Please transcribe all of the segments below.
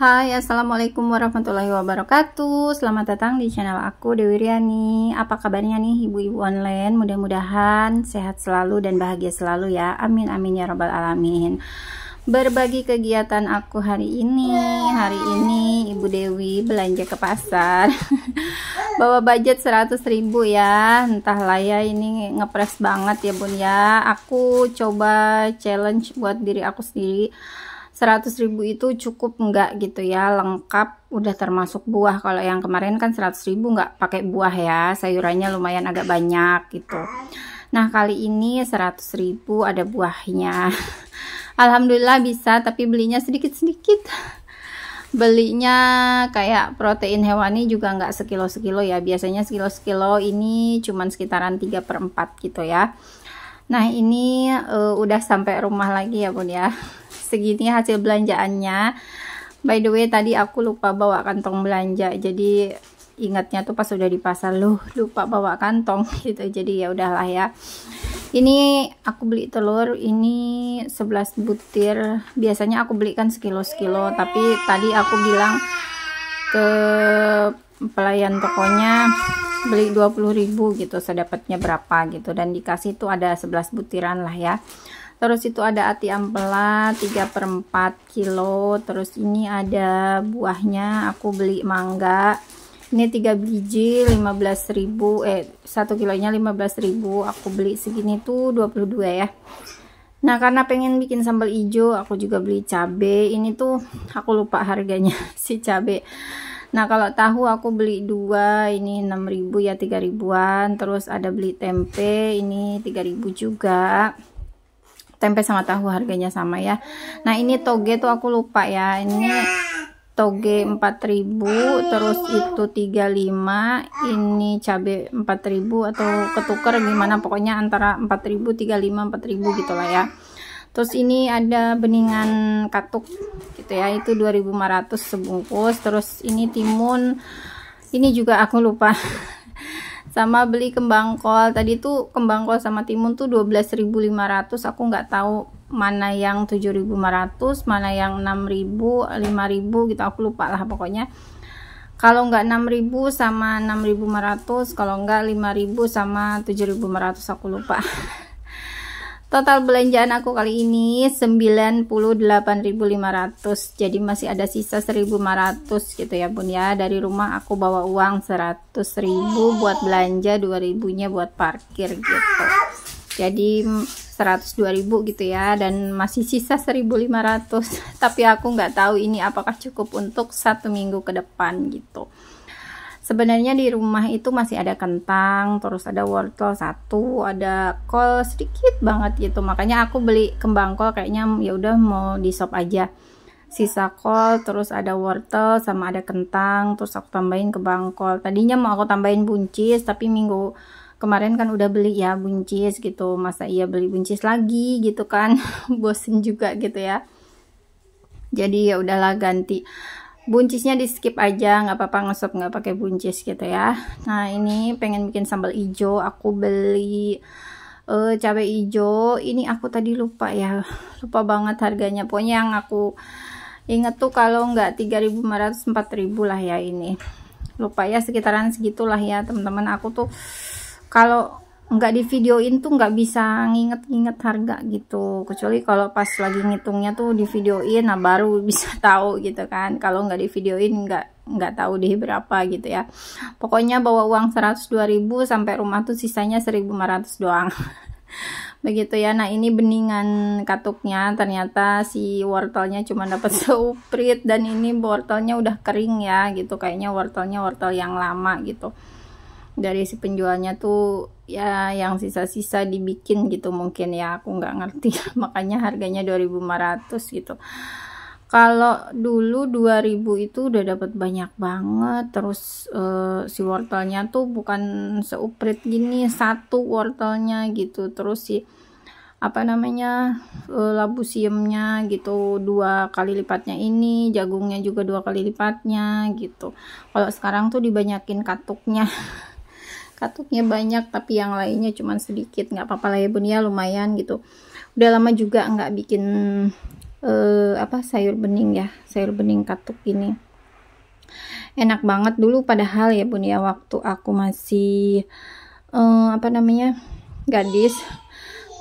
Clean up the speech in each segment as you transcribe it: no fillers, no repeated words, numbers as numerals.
Hai, assalamualaikum warahmatullahi wabarakatuh. Selamat datang di channel aku, Dewi Riani. Apa kabarnya nih ibu-ibu online? Mudah-mudahan sehat selalu dan bahagia selalu ya. Amin amin ya rabbal alamin. Berbagi kegiatan aku hari ini Ibu Dewi belanja ke pasar. Bawa budget 100.000 ya. Entahlah ya, ini ngepres banget ya bun ya. Aku coba challenge buat diri aku sendiri. 100.000 itu cukup enggak gitu ya, lengkap udah termasuk buah. Kalau yang kemarin kan 100.000 enggak pakai buah ya, sayurannya lumayan agak banyak gitu. Nah kali ini 100.000 ada buahnya. Alhamdulillah bisa, tapi belinya sedikit-sedikit. Belinya kayak protein hewani juga enggak sekilo-sekilo ya, biasanya sekilo-sekilo, ini cuman sekitaran 3/4 gitu ya. Nah ini udah sampai rumah lagi ya bun ya. Segini hasil belanjaannya. By the way tadi aku lupa bawa kantong belanja, jadi ingatnya tuh pas udah di pasar, loh lupa bawa kantong gitu. Jadi ya udahlah ya. Ini aku beli telur ini 11 butir. Biasanya aku belikan sekilo-sekilo, tapi tadi aku bilang ke pelayan tokonya beli 20.000 gitu, sedapatnya berapa gitu, dan dikasih tuh ada 11 butiran lah ya. Terus itu ada ati ampela 3/4 kilo. Terus ini ada buahnya, aku beli mangga. Ini 3 biji 15.000, 1 kilonya 15.000. Aku beli segini tuh 22 ya. Nah karena pengen bikin sambal hijau, aku juga beli cabe. Ini tuh aku lupa harganya si cabe. Nah kalau tahu aku beli 2, ini 6.000 ya, 3.000-an. Terus ada beli tempe, ini 3.000 juga. Tempe sama tahu harganya sama ya. Nah ini toge tuh aku lupa ya, ini toge 4.000, terus itu 35, ini cabe 4.000 atau ketuker gimana, pokoknya antara 4.000, 35, 4.000 gitu lah ya. Terus ini ada beningan katuk gitu ya, itu 2.500 sebungkus. Terus ini timun, ini juga aku lupa. Sama beli kembang kol, tadi tuh kembang kol sama timun tuh 12.500. Aku nggak tahu mana yang 7.500, mana yang 6.000, 5.000 gitu, aku lupa lah pokoknya. Kalau nggak 6.000 sama 6.500, kalau nggak 5.000 sama 7.500, aku lupa. Total belanjaan aku kali ini 98.500. Jadi masih ada sisa 1.500 gitu ya bun ya. Dari rumah aku bawa uang 100.000 buat belanja, 2.000-nya buat parkir gitu. Jadi 102.000 gitu ya, dan masih sisa 1.500. Tapi aku nggak tahu ini apakah cukup untuk 1 minggu ke depan gitu. Sebenarnya di rumah itu masih ada kentang, terus ada wortel 1, ada kol sedikit banget gitu. Makanya aku beli kembang kol, kayaknya ya udah mau di sop aja. Sisa kol, terus ada wortel sama ada kentang, terus aku tambahin kembang kol. Tadinya mau aku tambahin buncis, tapi minggu kemarin kan udah beli ya buncis gitu. Masa iya beli buncis lagi gitu kan. Bosen juga gitu ya. Jadi ya udahlah ganti. Buncisnya di skip aja, nggak apa-apa ngesop nggak pakai buncis gitu ya. Nah ini pengen bikin sambal hijau, aku beli cabai hijau. Ini aku tadi lupa ya, lupa banget harganya. Pokoknya yang aku inget tuh kalau nggak 3.500, 4.000 lah ya. Ini lupa ya, sekitaran segitulah ya teman-teman. Aku tuh kalau nggak di videoin tuh nggak bisa nginget-nginget harga gitu, kecuali kalau pas lagi ngitungnya tuh di videoin, nah baru bisa tahu gitu kan. Kalau nggak di videoin nggak tahu deh berapa gitu ya. Pokoknya bawa uang 102.000, sampai rumah tuh sisanya 1.500 doang. Begitu ya. Nah ini beningan katuknya, ternyata si wortelnya cuma dapat seuprit, dan ini wortelnya udah kering ya gitu, kayaknya wortelnya wortel yang lama gitu. Dari si penjualnya tuh ya yang sisa-sisa dibikin gitu mungkin ya, aku nggak ngerti. Makanya harganya 2.500 gitu. Kalau dulu 2.000 itu udah dapat banyak banget. Terus si wortelnya tuh bukan seuprit gini, 1 wortelnya gitu. Terus si apa namanya labu siamnya gitu 2 kali lipatnya, ini jagungnya juga 2 kali lipatnya gitu. Kalau sekarang tuh dibanyakin katuknya. Katuknya banyak, tapi yang lainnya cuman sedikit. Nggak apa-apa lah ya bun ya, lumayan gitu. Udah lama juga nggak bikin sayur bening ya, sayur bening katuk ini. Enak banget dulu padahal ya Bun ya, waktu aku masih gadis,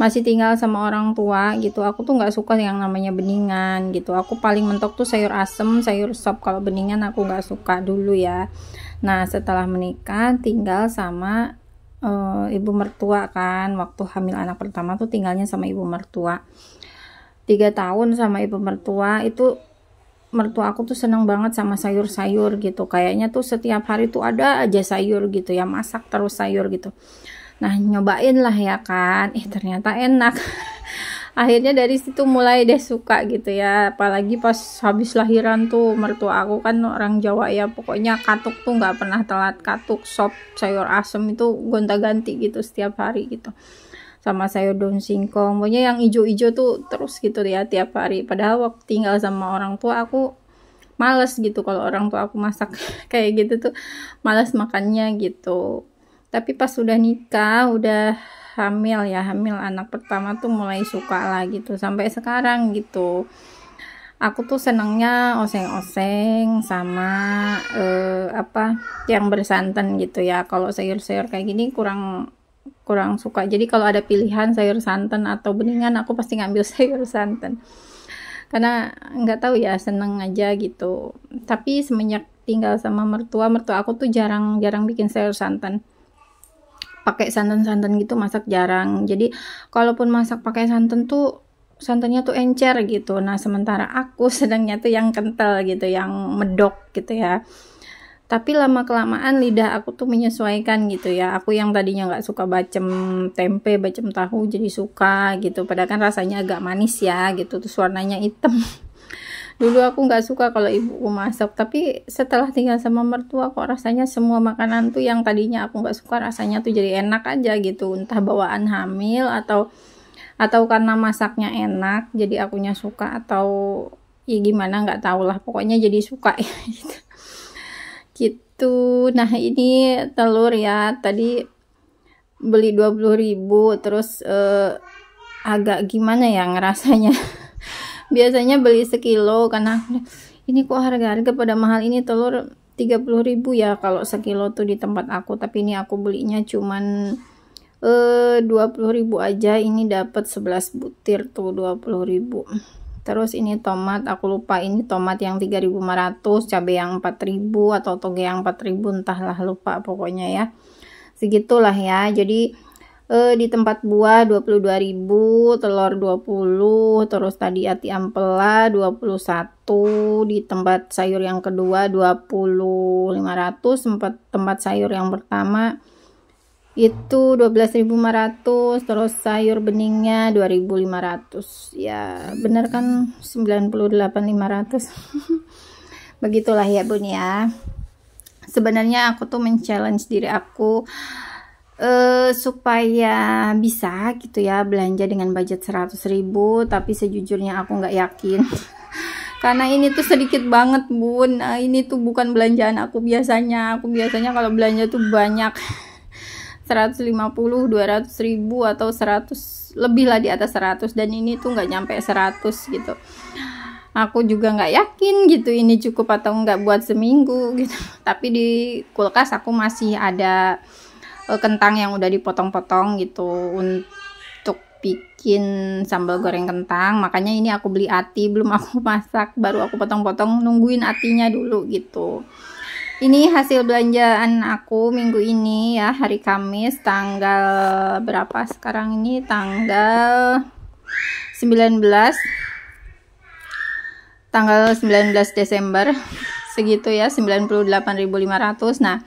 masih tinggal sama orang tua gitu, aku tuh nggak suka yang namanya beningan gitu. Aku paling mentok tuh sayur asem, sayur sop. Kalau beningan aku nggak suka dulu ya. Nah setelah menikah tinggal sama ibu mertua kan, waktu hamil anak pertama tuh tinggalnya sama ibu mertua 3 tahun sama ibu mertua. Itu mertua aku tuh seneng banget sama sayur-sayur gitu, kayaknya tuh setiap hari tuh ada aja sayur gitu ya, masak terus sayur gitu. Nah nyobain lah ya kan, ternyata enak. Akhirnya dari situ mulai deh suka gitu ya, apalagi pas habis lahiran tuh mertua aku kan orang Jawa ya, pokoknya katuk tuh nggak pernah telat, katuk, sop, sayur asem itu gonta-ganti gitu setiap hari gitu, sama sayur daun singkong, pokoknya yang ijo-ijo tuh terus gitu ya tiap hari. Padahal waktu tinggal sama orang tua aku males gitu, kalau orang tua aku masak kayak gitu tuh males makannya gitu. Tapi pas udah nikah, udah hamil ya, hamil anak pertama tuh mulai suka lah gitu, sampai sekarang gitu. Aku tuh senangnya oseng-oseng sama yang bersantan gitu ya. Kalau sayur-sayur kayak gini kurang suka. Jadi kalau ada pilihan sayur santan atau beningan, aku pasti ngambil sayur santan. Karena nggak tahu ya, seneng aja gitu. Tapi semenjak tinggal sama mertua aku tuh jarang bikin sayur santan. Pakai santan-santan gitu masak jarang. Jadi kalaupun masak pakai santan tuh santannya tuh encer gitu. Nah sementara aku sedangnya tuh yang kental gitu, yang medok gitu ya. Tapi lama kelamaan lidah aku tuh menyesuaikan gitu ya. Aku yang tadinya nggak suka bacem tempe, bacem tahu, jadi suka gitu. Padahal kan rasanya agak manis ya gitu, terus warnanya hitam. Dulu aku nggak suka kalau ibuku masak, tapi setelah tinggal sama mertua kok rasanya semua makanan tuh yang tadinya aku nggak suka rasanya tuh jadi enak aja gitu. Entah bawaan hamil atau karena masaknya enak jadi akunya suka, atau ya gimana nggak tahu lah, pokoknya jadi suka ya gitu. Nah ini telur ya, tadi beli 20.000, terus agak gimana ya ngerasanya. Biasanya beli sekilo, karena ini kok harga pada mahal, ini telur 30.000 ya kalau sekilo tuh di tempat aku. Tapi ini aku belinya cuman 20.000 aja, ini dapat 11 butir tuh 20.000. Terus ini tomat, aku lupa ini tomat yang 3.500, cabai yang 4.000 atau toge yang 4.000, entahlah lupa pokoknya ya. Segitulah ya. Jadi di tempat buah 22.000, telur 20, terus tadi ati ampela 21, di tempat sayur yang kedua 20.500, tempat sayur yang pertama itu 12.500, terus sayur beningnya 2.500 ya, bener kan 98.500. Begitulah ya Bun ya. Sebenarnya aku tuh men-challenge diri aku supaya bisa gitu ya belanja dengan budget 100.000, tapi sejujurnya aku nggak yakin. Karena ini tuh sedikit banget Bun. Ini tuh bukan belanjaan aku biasanya. Aku biasanya kalau belanja tuh banyak, 150, 200.000 atau 100 lebih lah, di atas 100, dan ini tuh nggak nyampe 100 gitu. Aku juga nggak yakin gitu ini cukup atau nggak buat seminggu gitu. Tapi di kulkas aku masih ada kentang yang udah dipotong-potong gitu untuk bikin sambal goreng kentang. Makanya ini aku beli ati, belum aku masak, baru aku potong-potong, nungguin atinya dulu gitu. Ini hasil belanjaan aku minggu ini ya, hari Kamis, tanggal berapa sekarang ini, tanggal 19 Desember, segitu ya, 98.500. Nah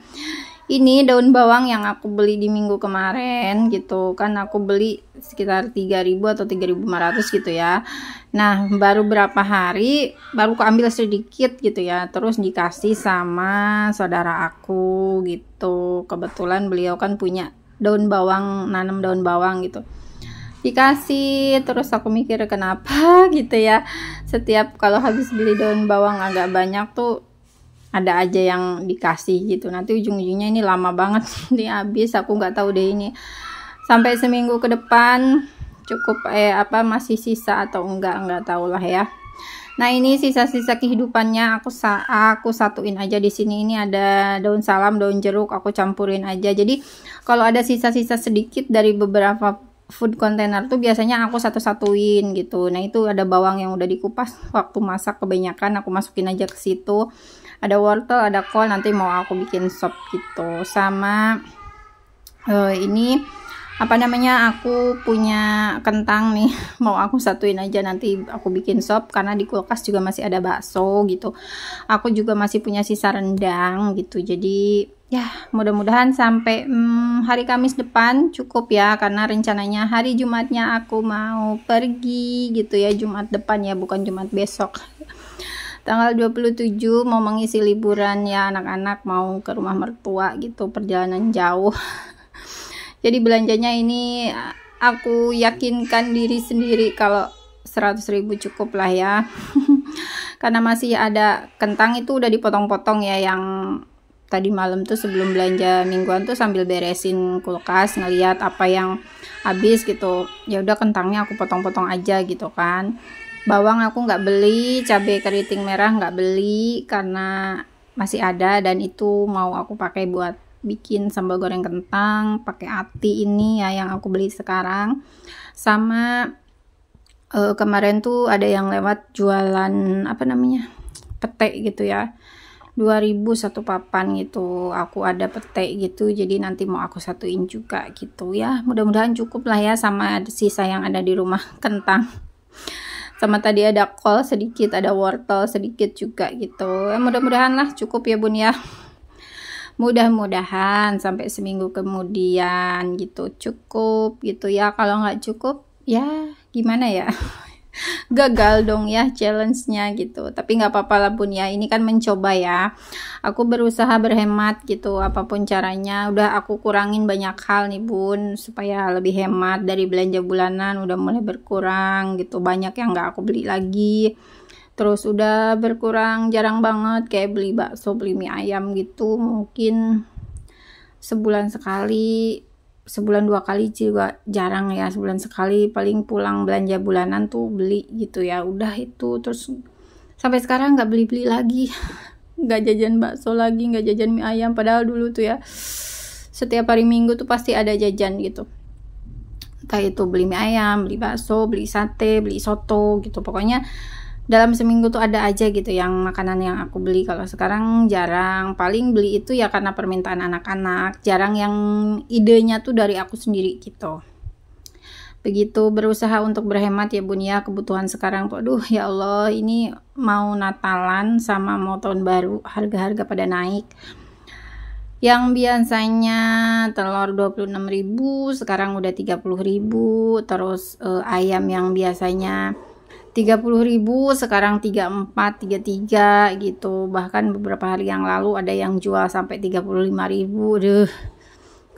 ini daun bawang yang aku beli di minggu kemarin gitu kan, aku beli sekitar 3.000 atau 3.500 gitu ya. Nah baru berapa hari baru aku ambil sedikit gitu ya, terus dikasih sama saudara aku gitu. Kebetulan beliau kan punya daun bawang, nanam daun bawang gitu, dikasih. Terus aku mikir kenapa gitu ya, setiap kalau habis beli daun bawang agak banyak tuh ada aja yang dikasih gitu, nanti ujung-ujungnya ini lama banget ini habis. Aku nggak tahu deh ini sampai seminggu ke depan cukup masih sisa atau enggak tahu lah ya. Nah, ini sisa-sisa kehidupannya aku satuin aja di sini. Ini ada daun salam, daun jeruk, aku campurin aja. Jadi kalau ada sisa-sisa sedikit dari beberapa food container tuh biasanya aku satu-satuin gitu. Nah, itu ada bawang yang udah dikupas waktu masak, kebanyakan aku masukin aja ke situ. Ada wortel, ada kol, nanti mau aku bikin sop gitu. Sama ini apa namanya, aku punya kentang nih, mau aku satuin aja, nanti aku bikin sop karena di kulkas juga masih ada bakso gitu. Aku juga masih punya sisa rendang gitu. Jadi ya mudah-mudahan sampai hari Kamis depan cukup ya, karena rencananya hari Jumatnya aku mau pergi gitu ya, Jumat depan ya, bukan Jumat besok. Tanggal 27 mau mengisi liburan ya, anak-anak mau ke rumah mertua gitu, perjalanan jauh. Jadi belanjanya ini aku yakinkan diri sendiri kalau 100.000 cukup lah ya. Karena masih ada kentang itu udah dipotong-potong ya, yang tadi malam tuh sebelum belanja mingguan tuh sambil beresin kulkas, ngeliat apa yang habis gitu. Ya udah kentangnya aku potong-potong aja gitu kan. Bawang aku nggak beli, cabai keriting merah nggak beli karena masih ada, dan itu mau aku pakai buat bikin sambal goreng kentang pakai ati ini ya, yang aku beli sekarang. Sama kemarin tuh ada yang lewat jualan apa namanya, pete gitu ya, 2.000 satu papan gitu. Aku ada pete gitu, jadi nanti mau aku satuin juga gitu ya. Mudah-mudahan cukup lah ya, sama sisa yang ada di rumah kentang. Sama tadi ada kol sedikit, ada wortel sedikit juga gitu. Mudah-mudahan lah cukup ya bun ya. Mudah-mudahan sampai seminggu kemudian gitu cukup gitu ya. Kalau nggak cukup ya gimana ya, gagal dong ya challenge-nya gitu. Tapi nggak apa-apa lah bun ya, ini kan mencoba ya. Aku berusaha berhemat gitu, apapun caranya. Udah aku kurangin banyak hal nih bun, supaya lebih hemat. Dari belanja bulanan udah mulai berkurang gitu, banyak yang nggak aku beli lagi. Terus udah berkurang, jarang banget kayak beli bakso, beli mie ayam gitu. Mungkin sebulan sekali, sebulan 2 kali juga jarang ya. Sebulan sekali paling pulang belanja bulanan tuh beli gitu ya. Udah itu, terus sampai sekarang nggak beli-beli lagi. Nggak jajan bakso lagi, nggak jajan mie ayam. Padahal dulu tuh ya, setiap hari Minggu tuh pasti ada jajan gitu. Entah itu beli mie ayam, beli bakso, beli sate, beli soto gitu. Pokoknya dalam seminggu tuh ada aja gitu yang makanan yang aku beli. Kalau sekarang jarang, paling beli itu ya karena permintaan anak-anak, jarang yang idenya tuh dari aku sendiri gitu. Begitu, berusaha untuk berhemat ya bun ya. Kebutuhan sekarang tuh aduh ya Allah, ini mau Natalan sama mau tahun baru, harga-harga pada naik. Yang biasanya telur 26.000 sekarang udah 30.000. Terus ayam yang biasanya 30.000 sekarang 34, 33 gitu. Bahkan beberapa hari yang lalu ada yang jual sampai 35.000. Aduh,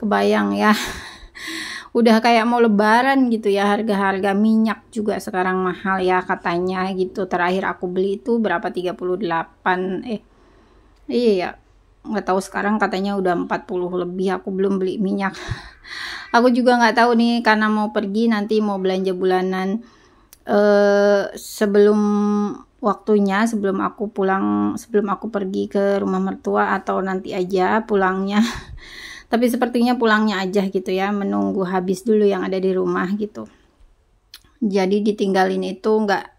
kebayang ya. Udah kayak mau lebaran gitu ya. Harga-harga minyak juga sekarang mahal ya katanya gitu. Terakhir aku beli itu berapa, 38. Iya, nggak tahu sekarang katanya udah 40 lebih. Aku belum beli minyak. Aku juga nggak tahu nih, karena mau pergi nanti mau belanja bulanan sebelum waktunya, sebelum aku pulang, sebelum aku pergi ke rumah mertua, atau nanti aja pulangnya. Tapi sepertinya pulangnya aja gitu ya, menunggu habis dulu yang ada di rumah gitu. Jadi ditinggalin itu nggak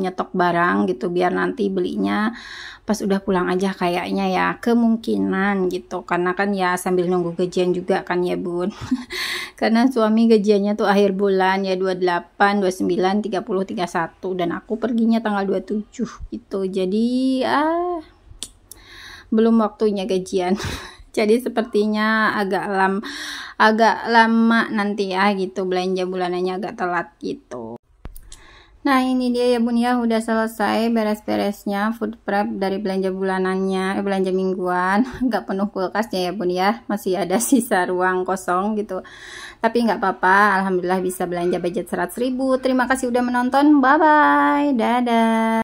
nyetok barang gitu, biar nanti belinya pas udah pulang aja kayaknya ya, kemungkinan gitu. Karena kan ya sambil nunggu gajian juga kan ya bun. Karena suami gajiannya tuh akhir bulan ya, 28, 29, 30, 31, dan aku perginya tanggal 27 gitu. Jadi belum waktunya gajian. Jadi sepertinya agak lama nanti ya gitu, belanja bulanannya agak telat gitu. Nah ini dia ya bun ya, udah selesai beres-beresnya food prep dari belanja bulanannya, belanja mingguan. Nggak penuh kulkasnya ya bun ya, masih ada sisa ruang kosong gitu. Tapi nggak apa-apa, alhamdulillah bisa belanja budget 100.000. Terima kasih udah menonton, bye bye, dadah.